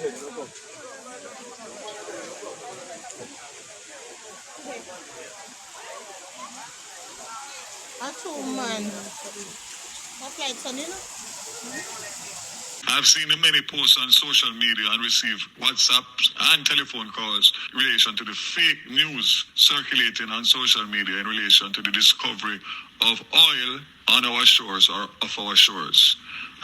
A 2 man. That's like son, you know? I've seen many posts on social media and received WhatsApps and telephone calls in relation to the fake news circulating on social media in relation to the discovery of oil on our shores or off our shores.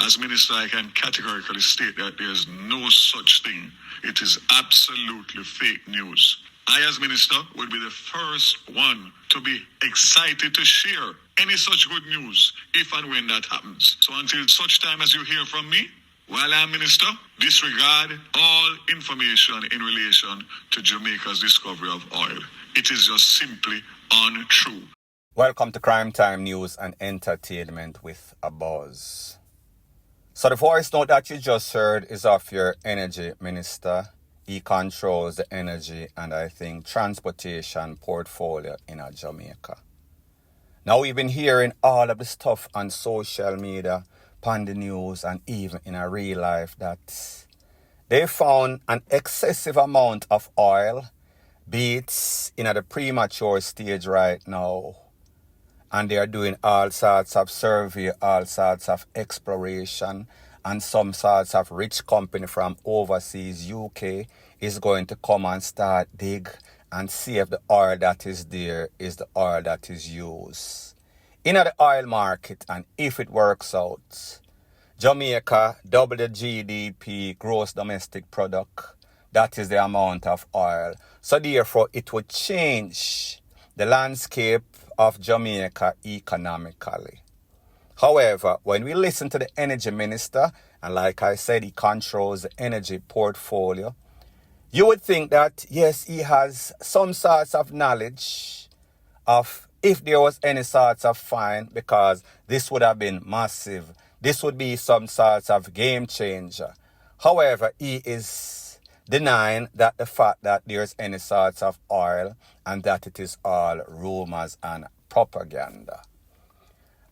As Minister, I can categorically state that there's no such thing. It is absolutely fake news. I, as Minister, would be the first one to be excited to share any such good news if and when that happens. So until such time as you hear from me, while I'm Minister, disregard all information in relation to Jamaica's discovery of oil. It is just simply untrue. Welcome to Crime Time News and Entertainment with a Buzz. So the voice note that you just heard is of your Energy Minister. He controls the energy and I think transportation portfolio in Jamaica. Now we've been hearing all of the stuff on social media, on the news and even in a real life that they found an excessive amount of oil, be it in the premature stage right now. And they are doing all sorts of survey, all sorts of exploration, and some sorts of rich company from overseas, UK, is going to come and start dig and see if the oil that is there is the oil that is used in the oil market. And if it works out, Jamaica double the GDP, gross domestic product. That is the amount of oil. So therefore, it would change the landscape of Jamaica economically. However, when we listen to the energy minister, and like I said, he controls the energy portfolio, you would think that, yes, he has some sorts of knowledge of if there was any sorts of fine, because this would have been massive. This would be some sorts of game changer. However, he is denying that the fact that there's any sorts of oil and that it is all rumors and propaganda.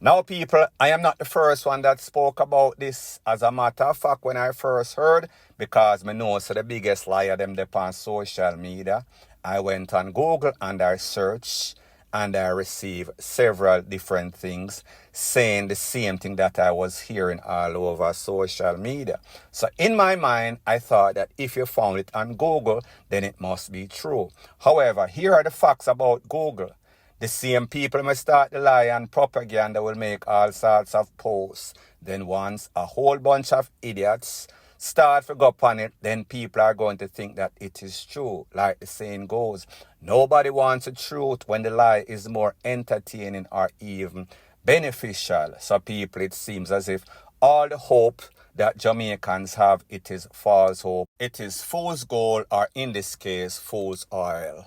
Now, people, I am not the first one that spoke about this. As a matter of fact, when I first heard, because I know so the biggest liar them on social media, I went on Google and I searched and I received several different things saying the same thing that I was hearing all over social media. So in my mind, I thought that if you found it on Google, then it must be true. However, here are the facts about Google. The same people may start the lie and propaganda will make all sorts of posts. Then once a whole bunch of idiots start to go upon it, then people are going to think that it is true. Like the saying goes, nobody wants the truth when the lie is more entertaining or even beneficial. So people, it seems as if all the hope that Jamaicans have, it is false hope. It is fool's gold, or in this case, fool's oil.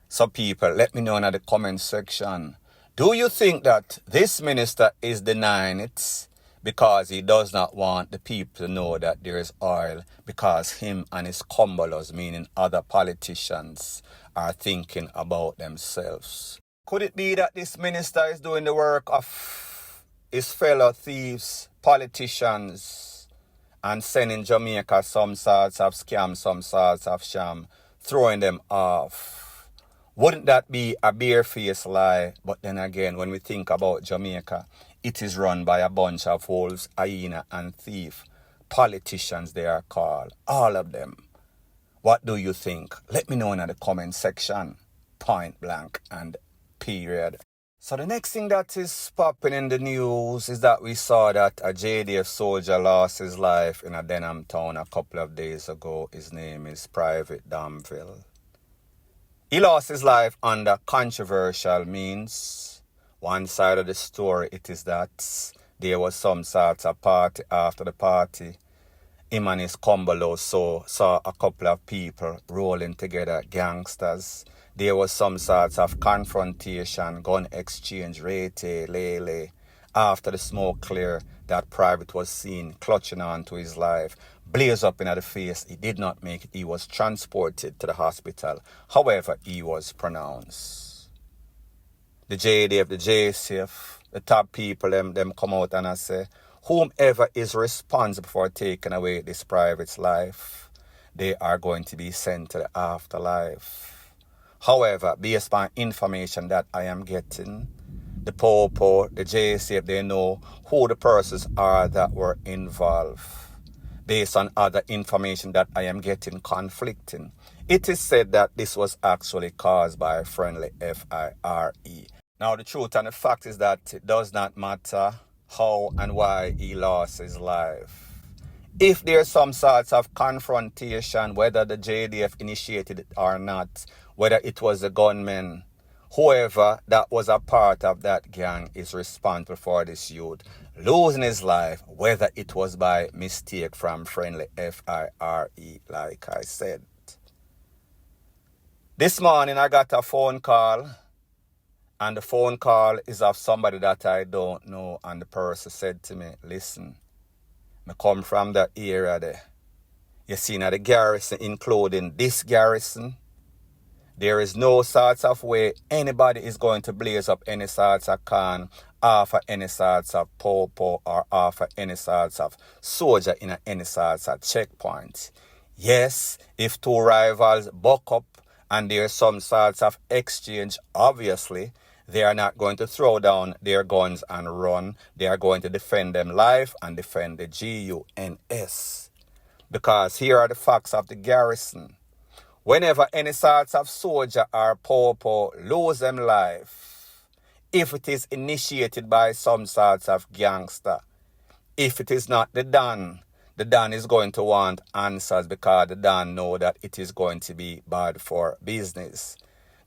So people, let me know in the comment section. Do you think that this minister is denying it because he does not want the people to know that there is oil, because him and his cumbalers, meaning other politicians, are thinking about themselves? Could it be that this minister is doing the work of his fellow thieves, politicians, and sending Jamaica some sorts of scam, some sorts of sham, throwing them off? Wouldn't that be a barefaced lie? But then again, when we think about Jamaica, it is run by a bunch of wolves, hyena and thief. Politicians they are called. All of them. What do you think? Let me know in the comment section. Point blank and period. So the next thing that is popping in the news is that we saw that a JDF soldier lost his life in a Denham town a couple of days ago. His name is Private Damville. He lost his life under controversial means. One side of the story, it is that there was some sort of party. After the party, him and his cumbalos saw a couple of people rolling together, gangsters. There was some sort of confrontation, gun exchange, rete, lele. After the smoke cleared, that Private was seen clutching on to his life, blaze up in the face. He did not make it. He was transported to the hospital. However, he was pronounced. The JDF, the JCF, the top people, them come out and say, whomever is responsible for taking away this Private's life, they are going to be sent to the afterlife. However, based on information that I am getting, the Popo, the JCF, they know who the persons are that were involved. Based on other information that I am getting conflicting, it is said that this was actually caused by friendly FIRE. Now, the truth and the fact is that it does not matter how and why he lost his life. If there's some sorts of confrontation, whether the JDF initiated it or not, whether it was the gunmen, whoever that was a part of that gang is responsible for this youth losing his life, whether it was by mistake from friendly FIRE, like I said. This morning I got a phone call, and the phone call is of somebody that I don't know, and the person said to me, listen, I come from that area there. You see now the garrison, including this garrison, there is no sorts of way anybody is going to blaze up any sorts of can, offer any sorts of popo, or offer any sorts of soldier in any sorts of checkpoint. Yes, if two rivals buck up and there's some sorts of exchange, obviously, they are not going to throw down their guns and run. They are going to defend them life and defend the GUNS. Because here are the facts of the garrison. Whenever any sorts of soldier or popo lose them life, if it is initiated by some sorts of gangster, if it is not the Don is going to want answers, because the Don know that it is going to be bad for business.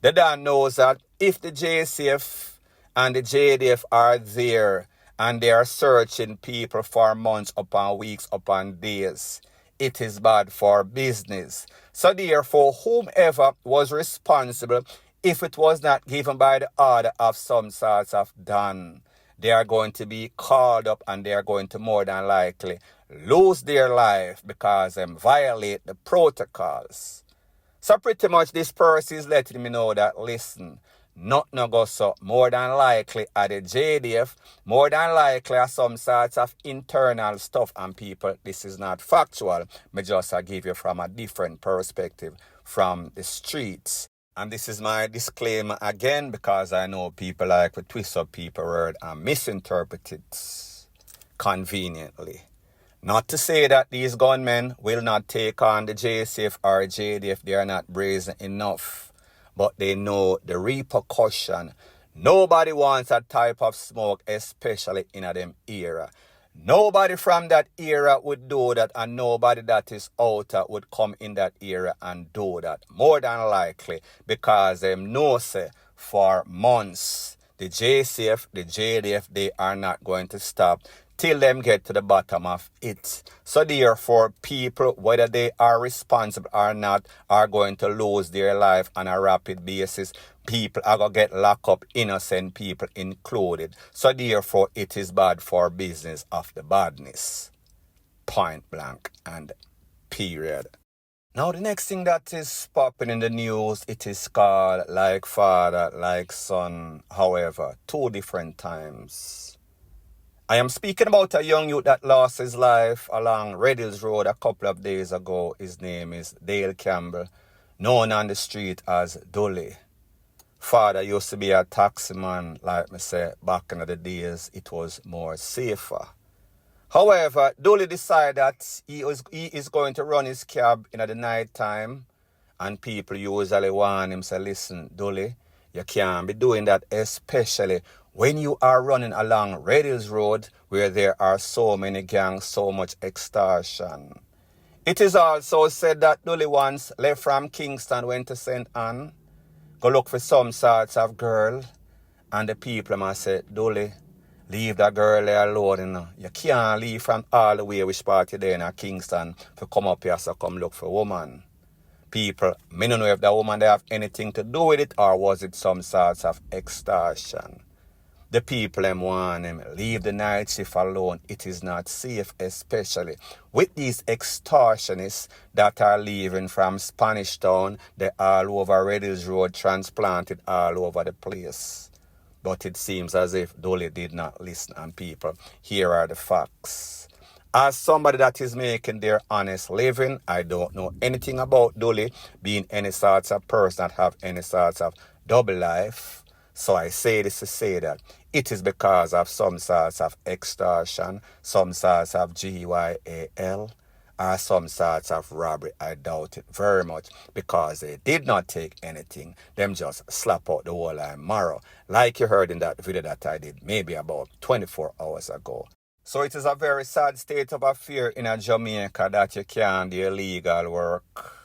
The Don knows that if the JCF and the JDF are there and they are searching people for months upon weeks upon days, it is bad for business. So therefore, whomever was responsible, if it was not given by the order of some sorts of Don, they are going to be called up and they are going to more than likely lose their life because they violate the protocols. So pretty much this person is letting me know that, listen, nothing goes so. More than likely at the JDF, more than likely at some sorts of internal stuff, and people, this is not factual. I just give you from a different perspective from the streets. And this is my disclaimer again, because I know people like to twist up people's word and misinterpret it conveniently. Not to say that these gunmen will not take on the JCF or JDF. They are not brazen enough. But they know the repercussion. Nobody wants that type of smoke, especially in a them era. Nobody from that era would do that, and nobody that is outer would come in that era and do that. More than likely, because them know say for months, the JCF, the JDF, they are not going to stop till them get to the bottom of it. So therefore, people, whether they are responsible or not, are going to lose their life on a rapid basis. People are going to get locked up, innocent people included. So therefore, it is bad for business of the badness. Point blank and period. Now, the next thing that is popping in the news, it is called like father, like son, however, 2 different times. I am speaking about a young youth that lost his life along Red Hills Road a couple of days ago. His name is Dale Campbell, known on the street as DULLY. Father used to be a taxi man, like me say, back in the days, it was more safer. However, DULLY decided that he is going to run his cab in the night time, and people usually warn him, say, listen, DULLY, you can't be doing that, especially when you are running along Red Hills Road, where there are so many gangs, so much extortion. It is also said that DULLY once left from Kingston, went to St. Anne, go look for some sorts of girl, and the people must say, DULLY, leave that girl there alone. You know. You can't leave from all the way which party there in Kingston to come up here to come look for a woman. People, I don't know if that woman they have anything to do with it, or was it some sorts of extortion. The people them want him, leave the night shift alone. It is not safe, especially with these extortionists that are leaving from Spanish Town. They're all over Red Hills Road, transplanted all over the place. But it seems as if DULLY did not listen, and people, here are the facts. As somebody that is making their honest living, I don't know anything about Dully being any sorts of person that have any sorts of double life. So I say this to say that it is because of some sorts of extortion, some sorts of GYAL, or some sorts of robbery. I doubt it very much because they did not take anything. Them just slap out the whole line marrow. Like you heard in that video that I did maybe about 24 hours ago. So it is a very sad state of affair in a Jamaica that you can't do illegal work.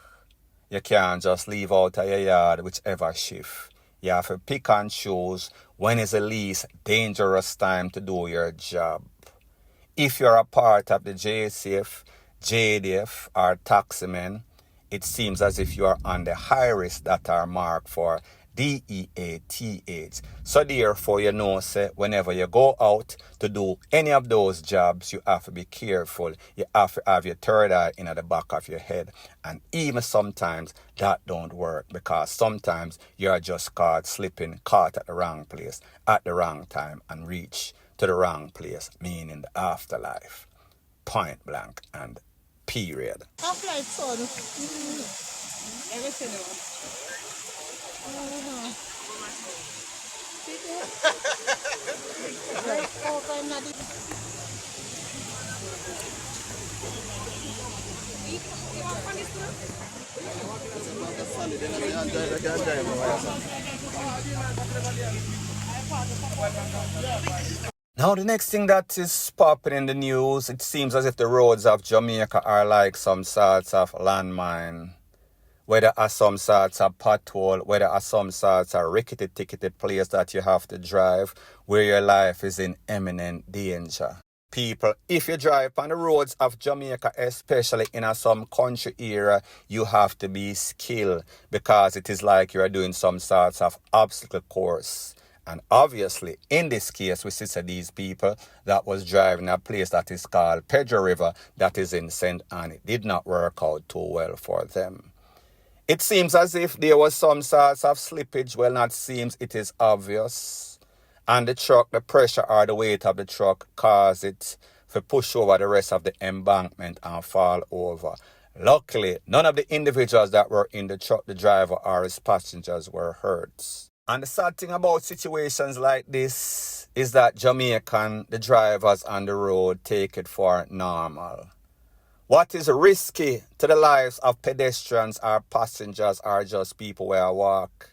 You can't just leave out of your yard whichever shift. You have to pick and choose when is the least dangerous time to do your job. If you're a part of the JCF, JDF, or taximen, it seems as if you are on the high risk that are marked for DEATH. So therefore, you know, say, whenever you go out to do any of those jobs, you have to be careful. You have to have your third eye in at the back of your head. And even sometimes that don't work because sometimes you are just caught slipping, caught at the wrong place, at the wrong time, and reach to the wrong place, meaning the afterlife. Point blank and period. Half light son. Everything else. Right over in the Now, the next thing that is popping in the news, it seems as if the roads of Jamaica are like some sorts of landmine. Whether are some sorts of pothole, whether are some sorts of rickety-tickety place that you have to drive where your life is in imminent danger. People, if you drive on the roads of Jamaica, especially in some country area, you have to be skilled because it is like you are doing some sorts of obstacle course. And obviously, in this case, we see these people that was driving a place that is called Pedro River that is in St. Anne. It did not work out too well for them. It seems as if there was some sorts of slippage. Well, not seems, it is obvious. And the truck, the pressure or the weight of the truck caused it to push over the rest of the embankment and fall over. Luckily, none of the individuals that were in the truck, the driver or his passengers, were hurt. And the sad thing about situations like this is that Jamaican, the drivers on the road, take it for normal. What is risky to the lives of pedestrians or passengers or just people where walk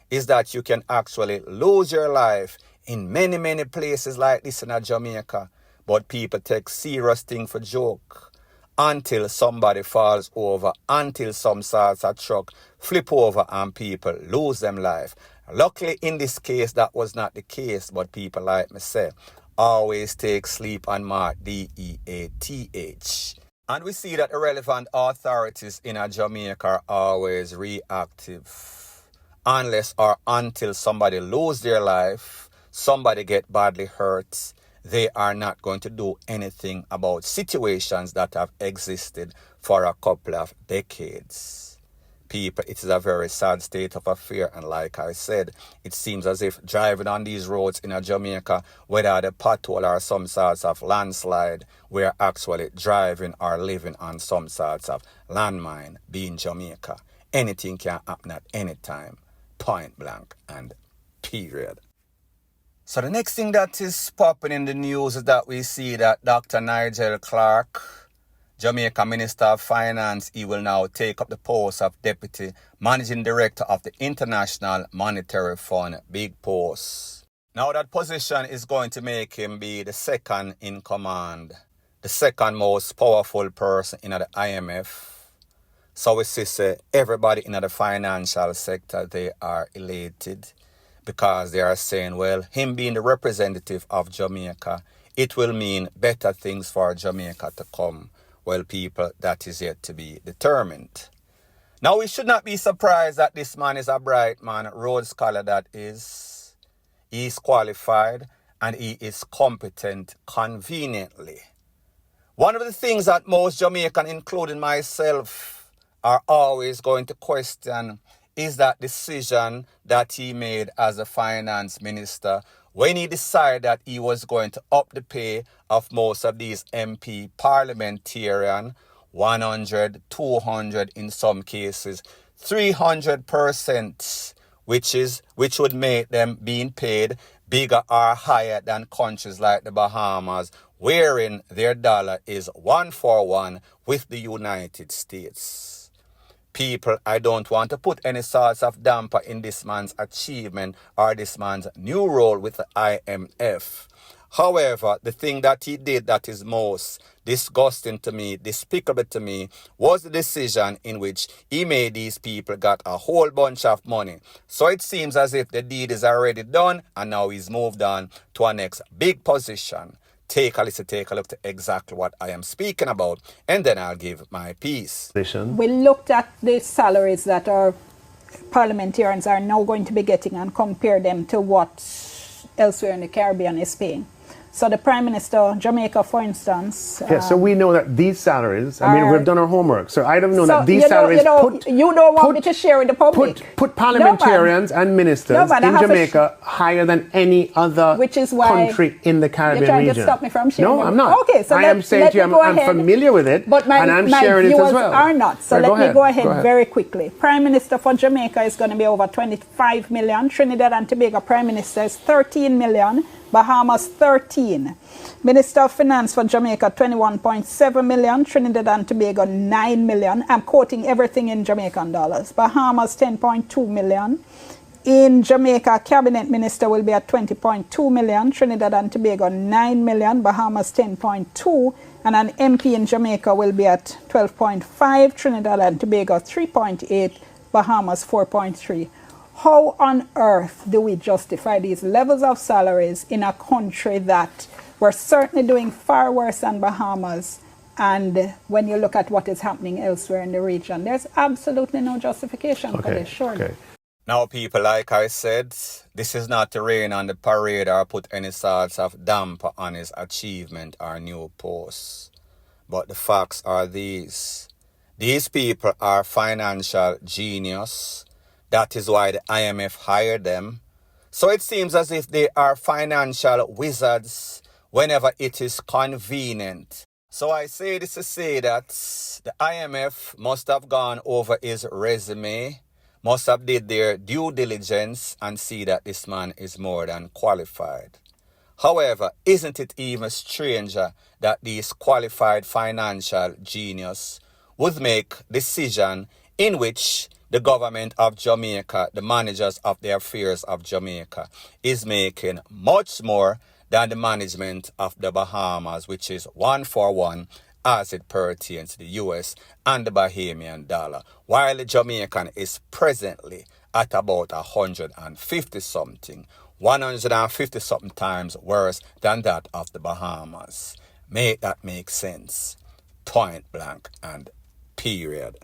is that you can actually lose your life in many, many places like this in Jamaica. But people take serious thing for joke until somebody falls over, until some sorts of truck flip over and people lose them life. Luckily, in this case, that was not the case, but people like me say, always take sleep and mark DEATH. And we see that the relevant authorities in Jamaica are always reactive. Unless or until somebody lose their life, somebody get badly hurt, they are not going to do anything about situations that have existed for a couple of decades. People, it is a very sad state of affair, and like I said, it seems as if driving on these roads in Jamaica, whether the pothole or some sorts of landslide, we are actually driving or living on some sorts of landmine, being Jamaica. Anything can happen at any time, point blank and period. So the next thing that is popping in the news is that we see that Dr. Nigel Clark, Jamaica Minister of Finance, he will now take up the post of Deputy Managing Director of the International Monetary Fund, big post. Now that position is going to make him be the second in command, the second most powerful person in the IMF. So we see everybody in the financial sector, they are elated because they are saying, well, him being the representative of Jamaica, it will mean better things for Jamaica to come. Well, people, that is yet to be determined. Now, we should not be surprised that this man is a bright man, Rhodes Scholar that is. He is qualified and he is competent conveniently. One of the things that most Jamaican, including myself, are always going to question is that decision that he made as a finance minister when he decided that he was going to up the pay of most of these MP parliamentarian, 100, 200, in some cases, 300%, which would make them being paid bigger or higher than countries like the Bahamas, wherein their dollar is 1-for-1 with the United States. People, I don't want to put any sorts of damper in this man's achievement or this man's new role with the IMF. However, the thing that he did that is most disgusting to me, despicable to me, was the decision in which he made these people got a whole bunch of money. So it seems as if the deed is already done and now he's moved on to our next big position. Take a look to exactly what I am speaking about, and then I'll give my piece. We looked at the salaries that our parliamentarians are now going to be getting and compare them to what elsewhere in the Caribbean is paying. So the Prime Minister, Jamaica, for instance... so we know that these salaries, I mean, we've done our homework, so I don't know that these salaries you don't want me to share with the public. Put parliamentarians and ministers in Jamaica higher than any other country in the Caribbean region. You're trying to stop me from sharing. No, I'm not. Okay, so I am saying to you, I'm familiar with it, but and I'm sharing it as well. Are not. So let me go ahead very quickly. Prime Minister for Jamaica is going to be over 25 million. Trinidad and Tobago Prime Minister is 13 million. Bahamas 13. Minister of Finance for Jamaica 21.7 million. Trinidad and Tobago 9 million. I'm quoting everything in Jamaican dollars. Bahamas 10.2 million. In Jamaica, Cabinet Minister will be at 20.2 million. Trinidad and Tobago 9 million. Bahamas 10.2. And an MP in Jamaica will be at 12.5. Trinidad and Tobago 3.8. Bahamas 4.3. How on earth do we justify these levels of salaries in a country that we're certainly doing far worse than Bahamas? And when you look at what is happening elsewhere in the region, there's absolutely no justification for this, surely. Now, people, like I said, this is not to rain on the parade or put any sorts of damper on his achievement or new posts. But the facts are these. These people are financial genius. That is why the IMF hired them. So it seems as if they are financial wizards whenever it is convenient. So I say this to say that the IMF must have gone over his resume, must have did their due diligence and see that this man is more than qualified. However, isn't it even stranger that these qualified financial genius would make decision in which the government of Jamaica, the managers of the affairs of Jamaica, is making much more than the management of the Bahamas, which is 1-for-1 as it pertains to the US and the Bahamian dollar, while the Jamaican is presently at about 150 something, 150 something times worse than that of the Bahamas. Make that make sense. Point blank and period.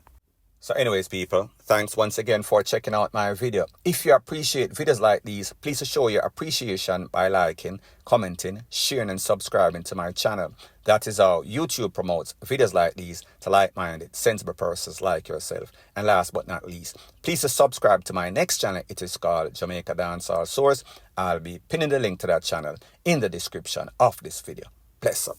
So anyways, people, thanks once again for checking out my video. If you appreciate videos like these, please show your appreciation by liking, commenting, sharing and subscribing to my channel. That is how YouTube promotes videos like these to like-minded, sensible persons like yourself. And last but not least, please subscribe to my next channel. It is called Jamaica Dancehall Source. I'll be pinning the link to that channel in the description of this video. Bless up.